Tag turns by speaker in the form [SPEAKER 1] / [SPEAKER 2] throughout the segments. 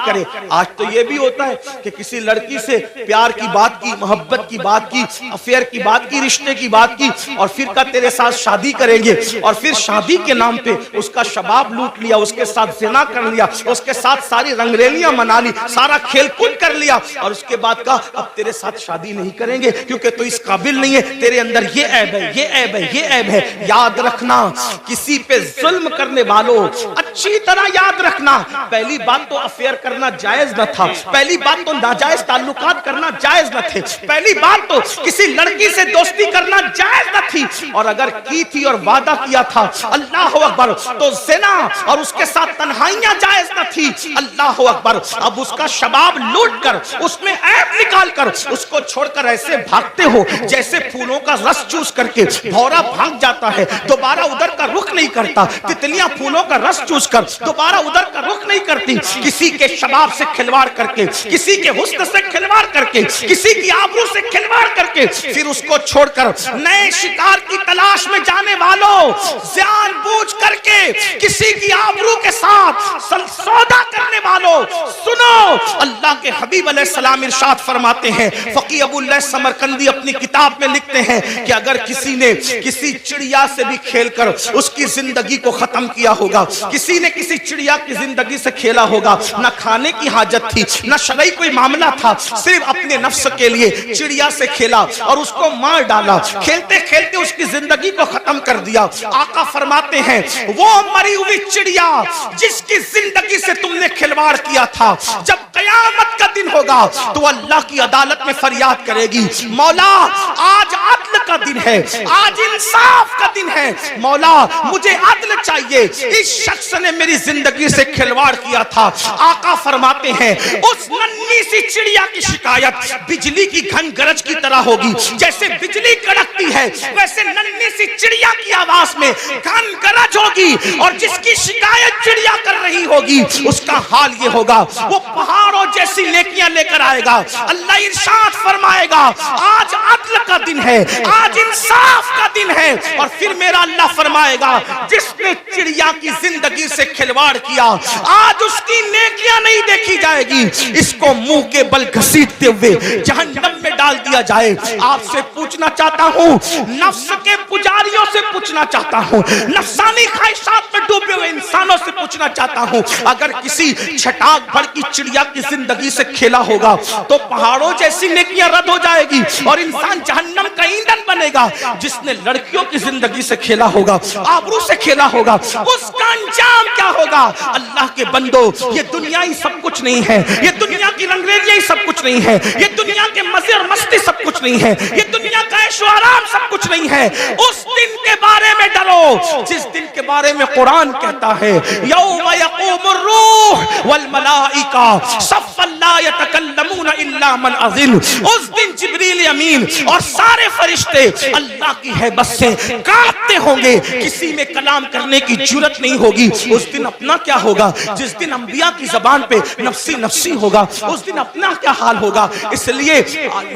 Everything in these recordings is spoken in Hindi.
[SPEAKER 1] करे। आज तो ये भी होता है कि किसी लड़की से प्यार की बात की, मोहब्बत की बात की, अफेयर की बात की, रिश्ते की बात की, और फिर का तेरे साथ शादी करेंगे, और फिर शादी के नाम पे उसका शबाब लूट लिया, उसके साथ जिना कर लिया, उसके साथ सारी रंगरेलियां मना ली, सारा खेलकूद कर लिया, और उसके बाद का अब तेरे साथ शादी नहीं करेंगे क्योंकि तू इस काबिल नहीं है, तेरे अंदर ये ऐब है, ये ऐब है, ये ऐब है। याद रखना, किसी पे जुल्म करने वालों, अच्छी तरह याद रखना, पहली बात तो अफेयर करना जायज न था, पहली बात तो नाजायज ताल्लुकात करना जायज न थे, पहली बात तो किसी लड़की से दोस्ती करना जायज न थी, और अगर की थी और वादा किया था अल्लाह अकबर तो ज़िना और उसके साथ तन्हाइयां जायज न थी। अल्लाह अकबर, अब उसका शबाब लूट कर, उसमें ऐब निकाल कर, उसको छोड़कर ऐसे भागते हो जैसे फूलों का रस चूस करके भौरा भाग जाता है, दोबारा उधर का रुख नहीं करता। तितलियां फूलों का रस चूस कर दोबारा उधर का रुख नहीं करती। किसी के शबाब से खिलवाड़ करके, किसी के हुस्न से खिलवाड़ करके, किसी की आबरू से खिलवाड़ करके फिर उसको छोड़कर नए शिकार की तलाश में जाने वालों, जानबूझ करके किसी की आबरू के साथ सौदा करने वालों, सुनो, अल्लाह के हबीब अलैहिस्सलाम इरशाद फरमाते हैं, फकीह अबूल समरकंदी अपनी किताब में लिखते हैं कि अगर किसी ने किसी चिड़िया से भी खेलकर उसकी जिंदगी को खत्म किया होगा, किसी ने किसी चिड़िया की जिंदगी से खेला होगा, ना खाने की हाजत थी, ना शरई कोई मामला था, सिर्फ अपने नफ्स के लिए चिड़िया से खेला और उसको मार डाला, खेलते खेलते उसकी जिंदगी को खत्म कर दिया। आका फरमाते हैं, वो मरी हुई चिड़िया जिसकी जिंदगी से तुमने खिलवाड़ किया था, जब कयामत का दिन होगा तो अल्लाह की अदालत में फरियाद करेगी, मौला आज अदल का दिन है, आज इंसाफ का दिन है, मौला मुझे अदल चाहिए, इस शख्स ने मेरी जिंदगी से खिलवाड़ किया था। आका फरमाते हैं, उस नन्ही सी चिड़िया की शिकायत बिजली की घन गरज की तरह होगी, जैसे बिजली कड़कती है वैसे नन्ही सी चिड़िया की आवाज में घन गरज होगी, और जिसकी शिकायत चिड़िया कर रही होगी उसका हाल ये होगा, वो पहाड़ों जैसी नेकियां लेकर आएगा। अल्लाह इरशाद फरमाएगा, आज अदल का दिन है, आज इंसाफ का दिन है, और फिर मेरा अल्लाह फरमाएगा, जिसने चिड़िया की जिंदगी से खिलवाड़ किया आज उसकी नेकियां नहीं देखी जाएगी, इसको मुंह के बल घसीटते हुए जहन्नम में डाल दिया जाए। आपसे पूछना चाहता हूं, नफ्स के पुजारियों से पूछना चाहता हूं, नफसानी ख्वाहिशात में डूबे हुए इंसानों से पूछना चाहता हूं, अगर किसी छटाक भर की चिड़िया की जिंदगी से खेला होगा तो पहाड़ों जैसी नेकियां रद्द हो जाएगी और इंसान जहन्नम का ईंधन बनेगा। जिसने लड़कियों की जिंदगी से खेला होगा, आबरू से खेला होगा, उसका अंजाम क्या होगा? अल्लाह के बंदो, ये दुनिया ही सब कुछ नहीं है, ये दुनिया की रंगरेलियां ही सब कुछ नहीं है, ये दुनिया के मजे और मस्ती सब कुछ नहीं है, ये दुनिया का ऐशो आराम सब कुछ नहीं है। उस दिन के बारे में डरो जिस दिन के बारे में कुरान कहता है, यौम यक़ूमुर रूह वल मलाइका सफ़्फ़न ला यतकल्लमून इल्ला मन अज़िन। उस दिन जिब्रील अमीन और सारे फरिश्ते अल्लाह की हैबत से कांपते होंगे, किसी में कलाम करने की जुर्रत नहीं होगी। उस दिन अपना क्या होगा? जिस दिन अंबिया की जबान पे नफ्सी नफ्सी होगा, उस दिन अपना क्या हाल होगा? इसलिए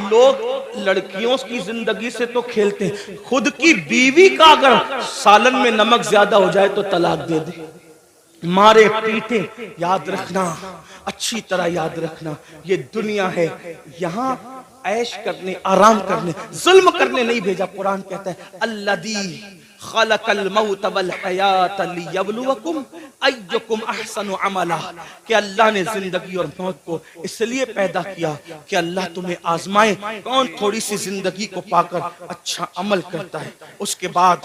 [SPEAKER 1] लोग लड़कियों की जिंदगी से तो खेलते हैं, खुद की बीवी का अगर सालन में नमक ज्यादा हो जाए तो तलाक दे दे, मारे पीटे। याद रखना, अच्छी तरह याद रखना, ये दुनिया है, यहाँ ऐश करने, आराम करने, जुल्म करने नहीं भेजा। कुरान कहता है, अल्लज़ी खलक़ल मौत वल हयात लियब्लुवकुम अय्युकुम अहसनु अमला, कि अल्लाह ने जिंदगी और मौत को इसलिए पैदा किया कि अल्लाह तुम्हें आजमाए कौन थोड़ी सी जिंदगी को पाकर अच्छा अमल करता है। उसके बाद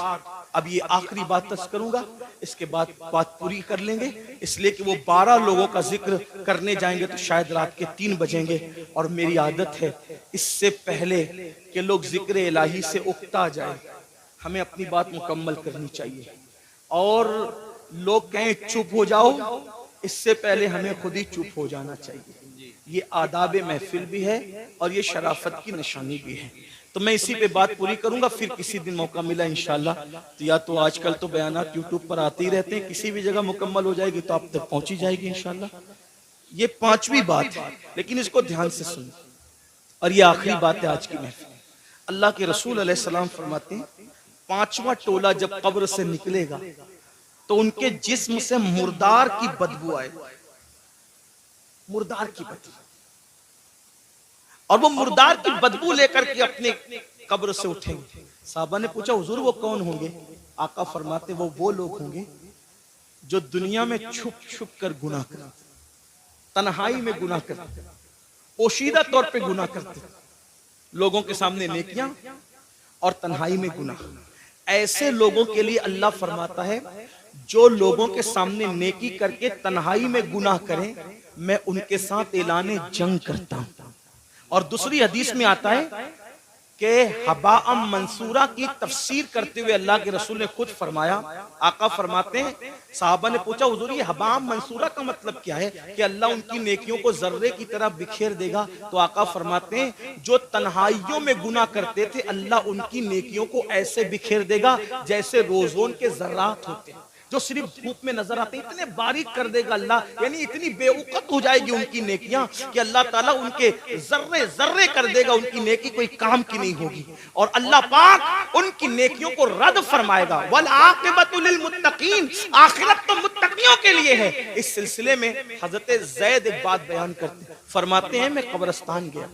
[SPEAKER 1] अब ये आखिरी बात तक करूंगा, इसके बाद बात पूरी कर लेंगे, इसलिए कि वो 12 लोगों का जिक्र करने जाएंगे तो शायद रात के 3 बजेंगे, और मेरी आदत है इससे पहले कि लोग जिक्र इलाही से उकता जाए, हमें अपनी बात मुकम्मल करनी चाहिए। और लोग कहें चुप हो जाओ, इससे पहले हमें खुद ही चुप हो जाना चाहिए। ये आदाब महफिल भी है और ये शराफत की निशानी भी है। तो मैं इसी पे बात पूरी करूंगा, फिर किसी दिन मौका मिला इंशाल्लाह, तो या तो आजकल तो बयानात यूट्यूब पर आते ही रहते हैं, किसी भी जगह मुकम्मल हो जाएगी तो आप तक पहुंची जाएगी इंशाल्लाह। ये 5वीं बात है, लेकिन इसको ध्यान से सुन, और ये आखिरी बात है आज की महफिल। अल्लाह के रसूल अलैहिस्सलाम फरमाते हैं, 5वां टोला जब कब्र से निकलेगा तो उनके जिस्म से मुर्दार की बदबू आए। मुर्दार की बदबू, और वो मुर्दार की बदबू लेकर के अपने कब्र से उठेंगे। साहबा ने पूछा हुजूर वो कौन होंगे? आका फरमाते वो लोग होंगे जो दुनिया में छुप छुप कर गुनाह करते, तन्हाई में गुनाह करते, पोशीदा तौर पे गुनाह करते, लोगों के सामने नेकियां और तन्हाई में गुनाह। ऐसे लोगों के लिए अल्लाह फरमाता है जो लोगों के सामने नेकी करके तन्हाई में गुनाह करें, मैं उनके साथ ऐलाने जंग करता हूं। और दूसरी हदीस में आता है कि हबाअम मंसूरा की तफसीर करते हुए अल्लाह के रसूल ने खुद फरमाया, आका फरमाते हैं, साहबा ने पूछा हुजूर ये हबाअम मंसूरा का मतलब क्या है? कि अल्लाह उनकी नेकियों को जर्रे की तरह बिखेर देगा। तो आका फरमाते हैं जो तन्हाइयों में गुनाह करते थे अल्लाह उनकी नेकियों को ऐसे बिखेर देगा जैसे रोजोन के जर्रात होते हैं जो सिर्फ धूप में नजर आते हैं, इतने बारीक कर देगा अल्लाह, यानी इतनी बेवकूफ हो जाएगी उनकी नेकियां कि अल्लाह ताला उनके जर्रे जर्रे कर देगा, उनकी नेकी कोई काम की नहीं होगी। और अल्लाह पाक उनकी नेकियों को रद्द फरमाएगा। वल आक़िबतु लिल मुत्तकीन, आखिरत तो मुत्तकियों के लिए है। इस सिलसिले में हजरत ज़ैद एक बात बयान करते, फरमाते हैं मैं कब्रिस्तान गया,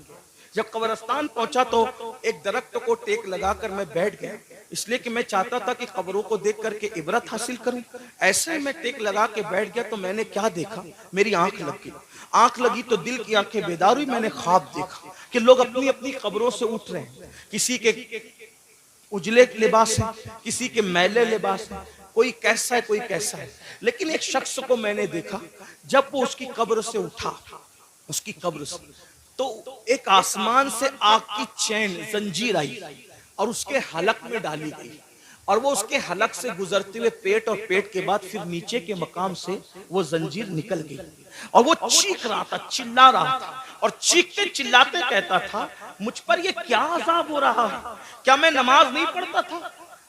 [SPEAKER 1] जब कब्रिस्तान पहुंचा तो एक दरख्त को टेक लगाकर मैं बैठ गया, इसलिए कि मैं चाहता था कि कब्रों को देख करके इबरत हासिल करूं। ऐसे मैं टेक लगा के बैठ गया तो मैंने क्या देखा, मेरी आंख लगी, आंख लगी तो दिल की आंखें बेदार हुई। मैंने ख्वाब देखा कि लोग अपनी अपनी कब्रों से उठ रहे हैं, किसी के उजले लिबास है, किसी के मैले लिबास है, कोई कैसा है कोई कैसा है। लेकिन एक शख्स को मैंने देखा जब वो उसकी कब्र से उठा, उसकी कब्र से, तो एक आसमान से आग की चैन जंजीर आई और उसके हलक में डाली गई, और वो उसके हलक से गुजरते हुए पेट, और पेट के बाद फिर नीचे के मकाम से वो जंजीर निकल गई, और वो चीख रहा था, चिल्ला रहा था, और चीखते चिल्लाते कहता था मुझ पर ये क्या अजाब हो रहा है? क्या मैं नमाज नहीं पढ़ता था?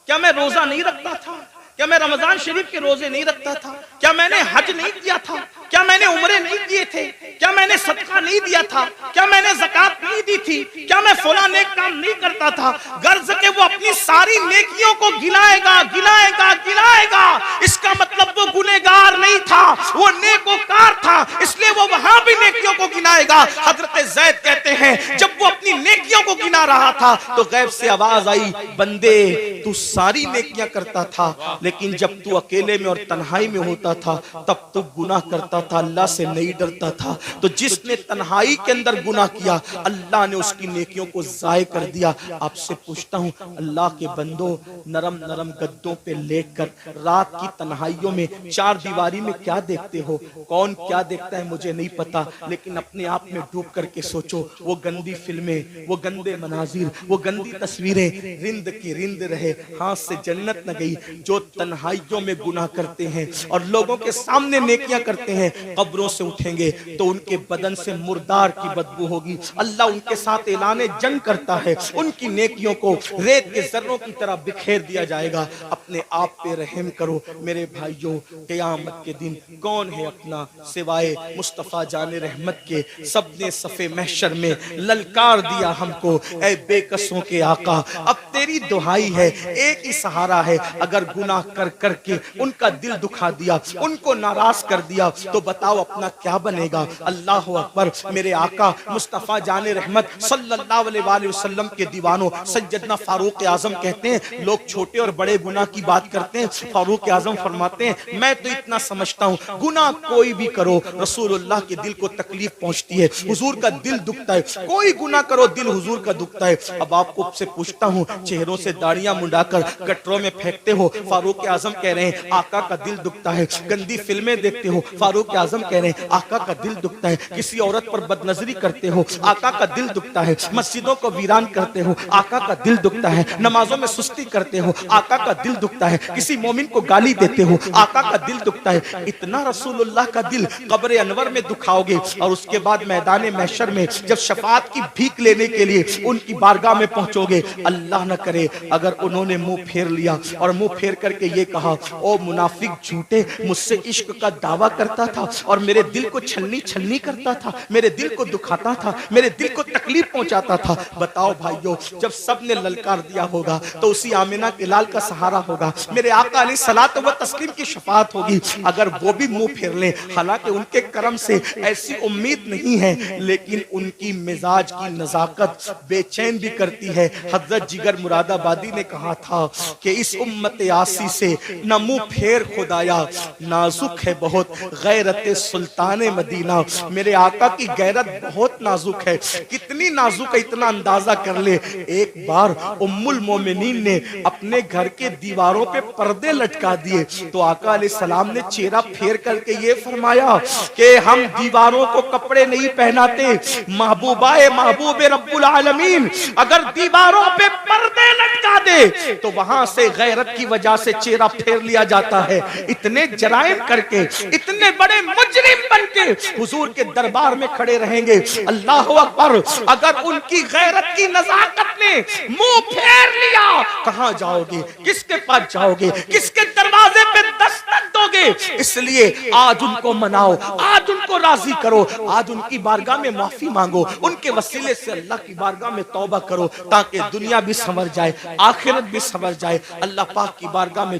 [SPEAKER 1] क्या मैं रोजा नहीं रखता था? क्या मैं रमजान शरीफ के रोजे नहीं रखता था? क्या मैंने हज नहीं किया था? क्या मैंने उम्रे नहीं किए थे? क्या मैंने सदका नहीं दिया था? क्या मैंने ज़कात नहीं दी थी? क्या मैं फलां नेक काम नहीं करता था? गर्ज के वो अपनी सारी नेकियों को गिनाएगा गिनाएगा गिनाएगा, इसका मतलब वो गुनहगार नहीं था, वो नेकोकार था, इसलिए वो वहां भी नेकियों को गिनाएगा। हजरत ज़ैद कहते हैं जब वो अपनी नेकियों को गिना रहा था तो गैब से आवाज आई, बंदे तू सारी नेकियां करता था, लेकिन जब तू अकेले में और तन्हाई में होता था तब तू गुनाह करता था, अल्लाह से नहीं डरता था। तो जिसने तन्हाई के अंदर गुनाह किया अल्लाह ने उसकी नेकियों को ज़ाय कर दिया। आपसे पूछता हूँ अल्लाह के बंदो, नरम नरम गद्दों पे लेटकर रात की तन्हाइयों में चार दीवारी में क्या देखते हो? कौन क्या देखता है मुझे नहीं पता, लेकिन अपने आप में डूब करके सोचो, वो गंदी फिल्में, वो गंदे मनाजिर, वो गंदी तस्वीरें रिंद की रिंद रहे, हाथ से जन्नत न गई। जो तन्हाइयों में गुनाह करते हैं और लोगों के सामने नेकियां करते हैं, कब्रों से उठेंगे तो उनके बदन से मुर्दार की बदबू होगी। अल्लाह उनके साथ ऐलाने जंग करता है, उनकी नेकियों को रेत के जर्रों की तरह बिखेर दिया जाएगा। अपने आप पे रहम करो मेरे भाइयों, क़यामत के दिन कौन है अपना सिवाय मुस्तफ़ा जाने रहमत के। सबने सफ़े महशर में ललकार दिया हमको, ऐ बेकसों के आका अब तेरी दुहाई है, एक ही सहारा है। अगर गुनाह कर करके उनका दिल दुखा दिया, उनको नाराज कर दिया, तो बताओ अपना क्या बनेगा। अल्लाह अकबर। मेरे आका मुस्तफ़ा जाने रहमत सल्लल्लाहु अलैहि वसल्लम के दीवानों, सैयदना फारूक आजम कहते हैं, लोग छोटे और बड़े गुनाह की बात करते हैं, फारूक आजम फरमाते हैं मैं तो इतना समझता हूँ गुनाह कोई भी करो रसूलुल्लाह के दिल को तकलीफ पहुंचती है, हुजूर का दिल दुखता है। कोई गुनाह करो दिल हुजूर का दुखता है। अब आपको से पूछता हूँ, चेहरों से दाढ़ियां मुंडाकर गटरों में फेंकते हो, फारूक आजम कह रहे हैं आका का दिल दुखता है। गंदी फिल्में देखते हो, फारूक आजम कह रहे हैं आका का दिल दुखता है। किसी औरत पर बदनजरी करते हो, आका का दिल दुखता है। मस्जिदों को वीरान करते हो, आका का दिल दुखता है। नमाजों में सुस्ती करते हो, आका का दिल दुखता है। किसी मोमिन को गाली देते हो, आका का दिल दुखता है। इतना रसूलुल्लाह का दिल कब्र अनवर में दुखाओगे और उसके बाद मैदान महशर में जब शफाअत की भीख लेने के लिए उनकी बारगाह में पहुंचोगे, अल्लाह न करे अगर उन्होंने मुंह फेर लिया और मुंह फेर करके ये कहा, ओ मुनाफिक झूठे, मुझसे इश्क का दावा करता था और मेरे दिल को छलनी छलनी करता था, मेरे दिल को दुखाता था, मेरे दिल को तकलीफ पहुंचाता था। बताओ भाइयों, जब सब ने ललकार दिया होगा तो उसी आमिना के लाल का सहारा होगा, मेरे आका अलैहि सलातो व तस्लीम की शफाअत होगी। अगर वो भी मुंह फेर ले, हालांकि हालांकि उनके करम से ऐसी उम्मीद नहीं है, लेकिन उनकी मिजाज की नजाकत बेचैन भी करती है। हजरत जिगर मुरादाबादी ने कहा था कि इस उम्मत यासी से न मुंह फेर खुदाया, नाजुक है बहुत गैरत सुल्तान मदीना। मेरे आका की गैरत बहुत नाजुक है। कितनी नाजुक है इतना अंदाजा कर ले। एक बार उम्मुल मोमिनीन ने अपने घर के दीवारों पे पर्दे लटका दिए तो आका अलैहिस्सलाम ने चेहरा फेर करके ये फरमाया कि हम दीवारों को कपड़े नहीं पहनाते, महबूबाए महबूबे रब्बुल आलमीन अगर दीवारों पे पर्दे लटका दे तो वहां से गैरत की वजह से चेहरा फेर लिया जाता है। इतने जराइम करके, इतने बड़े मुजरिम बनके हुजूर के दरबार में खड़े रहेंगे। अल्लाह अकबर। अगर उनकी गैरत की नजाकत ने मुंह फेर लिया, कहां जाओगे, किसके पास जाओगे, किसके दरवाजे पे दस्तक दोगे? इसलिए आज उनको मनाओ, आज उनको राजी करो, आज उनकी बारगाह में माफी मांगो, उनके वसीले से अल्लाह की बारगाह में तौबा करो ताकि दुनिया भी संवर जाए, आखिरत भी संवर जाए। अल्लाह पाक की बारगाह में